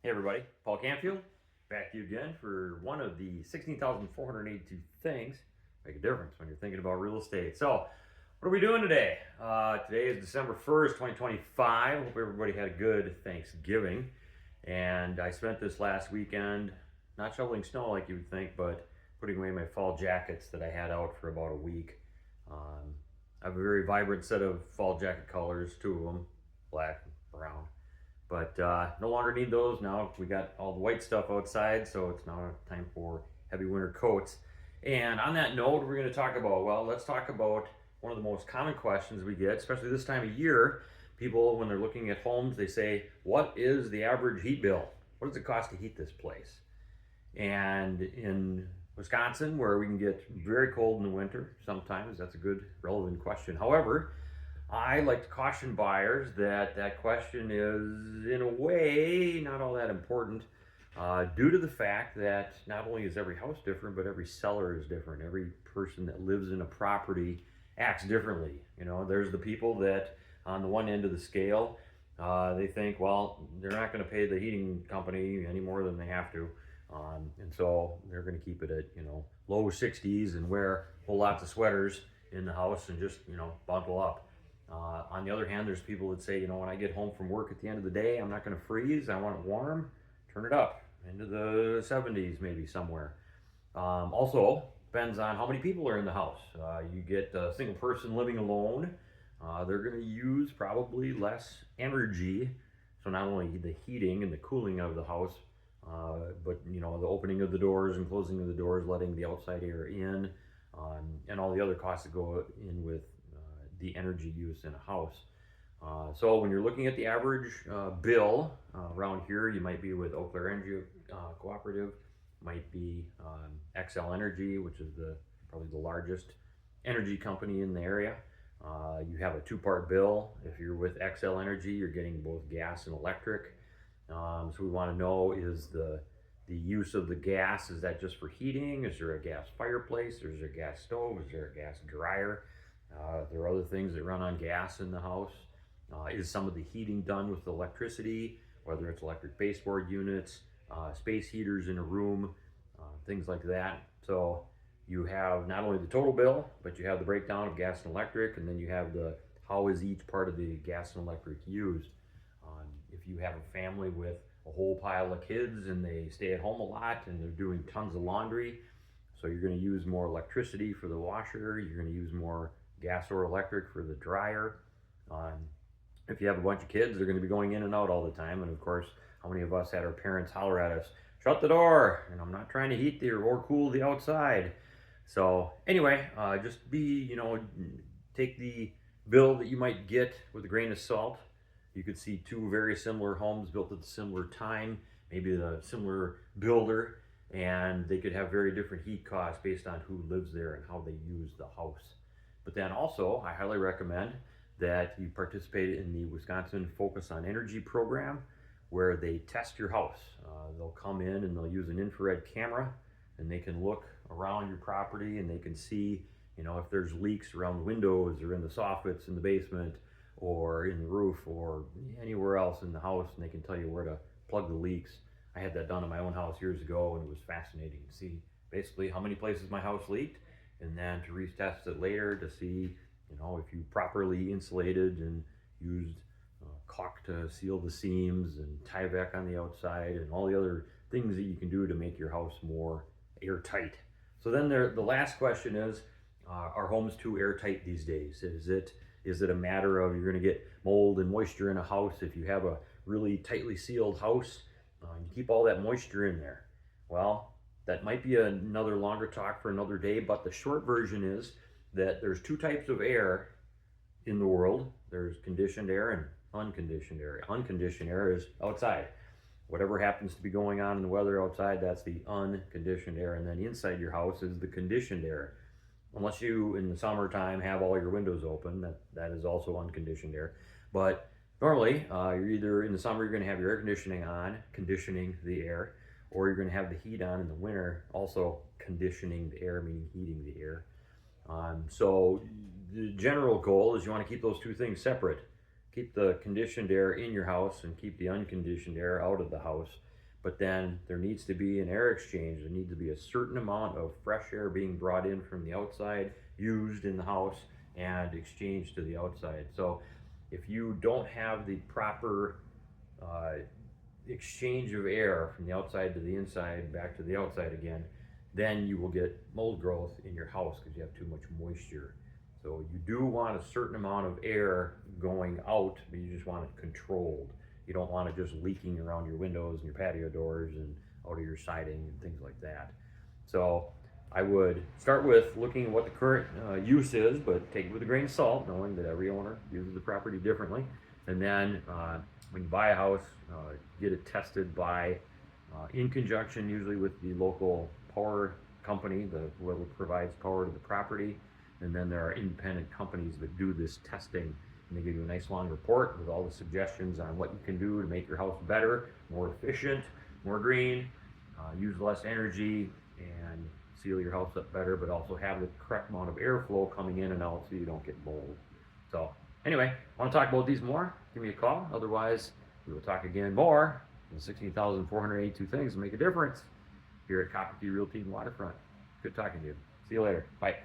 Hey everybody, Paul Canfield, back to you again for one of the 16,482 things make a difference when you're thinking about real estate. So, what are we doing today? Today is December 1st, 2025. Hope everybody had a good Thanksgiving. And I spent this last weekend not shoveling snow like you would think, but putting away my fall jackets that I had out for about a week. I have a very vibrant set of fall jacket colors, two of them, black and brown. But no longer need those now. We got all the white stuff outside, so it's now time for heavy winter coats. And on that note, we're going to talk about, well, let's talk about one of the most common questions we get, especially this time of year. People, when they're looking at homes, they say, what is the average heat bill? What does it cost to heat this place? And in Wisconsin, where we can get very cold in the winter, sometimes that's a good, relevant question. However, I like to caution buyers that that question is, in a way, not all that important due to the fact that not only is every house different, but every seller is different. Every person that lives in a property acts differently. You know, there's the people that on the one end of the scale, they think, well, they're not going to pay the heating company any more than they have to. And so they're going to keep it at, low 60s and wear whole lots of sweaters in the house and just, bundle up. On the other hand, there's people that say, when I get home from work at the end of the day, I'm not going to freeze. I want it warm. Turn it up into the 70s, maybe somewhere. Also, depends on how many people are in the house. You get a single person living alone, they're going to use probably less energy. So not only the heating and the cooling of the house, but the opening of the doors and closing of the doors, letting the outside air in, and all the other costs that go in with the energy use in a house. So when you're looking at the average bill around here, you might be with Eau Claire Energy Cooperative, might be Xcel Energy, which is probably the largest energy company in the area. You have a two-part bill. If you're with Xcel Energy, you're getting both gas and electric. So we want to know, is the use of the gas, is that just for heating? Is there a gas fireplace? Is there a gas stove? Is there a gas dryer? There are other things that run on gas in the house. Is some of the heating done with electricity, whether it's electric baseboard units, space heaters in a room, things like that. So you have not only the total bill, but you have the breakdown of gas and electric, and then you have the how is each part of the gas and electric used. If you have a family with a whole pile of kids and they stay at home a lot and they're doing tons of laundry, so you're going to use more electricity for the washer, you're going to use more gas or electric for the dryer. If you have a bunch of kids, they're going to be going in and out all the time. And of course, how many of us had our parents holler at us, shut the door, and I'm not trying to heat or cool the outside. So anyway, just take the bill that you might get with a grain of salt. You could see two very similar homes built at a similar time, maybe the similar builder, and they could have very different heat costs based on who lives there and how they use the house. But then also, I highly recommend that you participate in the Wisconsin Focus on Energy program, where they test your house. They'll come in and they'll use an infrared camera, and they can look around your property and they can see, if there's leaks around the windows or in the soffits in the basement or in the roof or anywhere else in the house, and they can tell you where to plug the leaks. I had that done in my own house years ago, and it was fascinating to see basically how many places my house leaked, and then to retest it later to see, if you properly insulated and used caulk to seal the seams and Tyvek on the outside and all the other things that you can do to make your house more airtight. So then the last question is, are homes too airtight these days? Is it a matter of you're going to get mold and moisture in a house if you have a really tightly sealed house? You keep all that moisture in there. Well, that might be another longer talk for another day, but the short version is that there's two types of air in the world. There's conditioned air and unconditioned air. Unconditioned air is outside. Whatever happens to be going on in the weather outside, that's the unconditioned air. And then inside your house is the conditioned air. Unless you, in the summertime, have all your windows open, that is also unconditioned air. But normally, you're either in the summer, you're going to have your air conditioning on, conditioning the air, or you're going to have the heat on in the winter, also conditioning the air, meaning heating the air. So the general goal is you want to keep those two things separate. Keep the conditioned air in your house and keep the unconditioned air out of the house. but then there needs to be an air exchange. There needs to be a certain amount of fresh air being brought in from the outside, used in the house, and exchanged to the outside. So if you don't have the proper exchange of air from the outside to the inside, back to the outside again, then you will get mold growth in your house because you have too much moisture. So you do want a certain amount of air going out, but you just want it controlled. You don't want it just leaking around your windows and your patio doors and out of your siding and things like that. So I would start with looking at what the current use is, but take it with a grain of salt, knowing that every owner uses the property differently. And then when you buy a house, get it tested by, in conjunction usually with the local power company, whoever provides power to the property. And then there are independent companies that do this testing, and they give you a nice long report with all the suggestions on what you can do to make your house better, more efficient, more green, use less energy, and seal your house up better, but also have the correct amount of airflow coming in and out so you don't get mold. So anyway, want to talk about these more? Give me a call. Otherwise, we will talk again more on 16,482 things that make a difference here at Copper Key Realty and Waterfront. Good talking to you. See you later. Bye.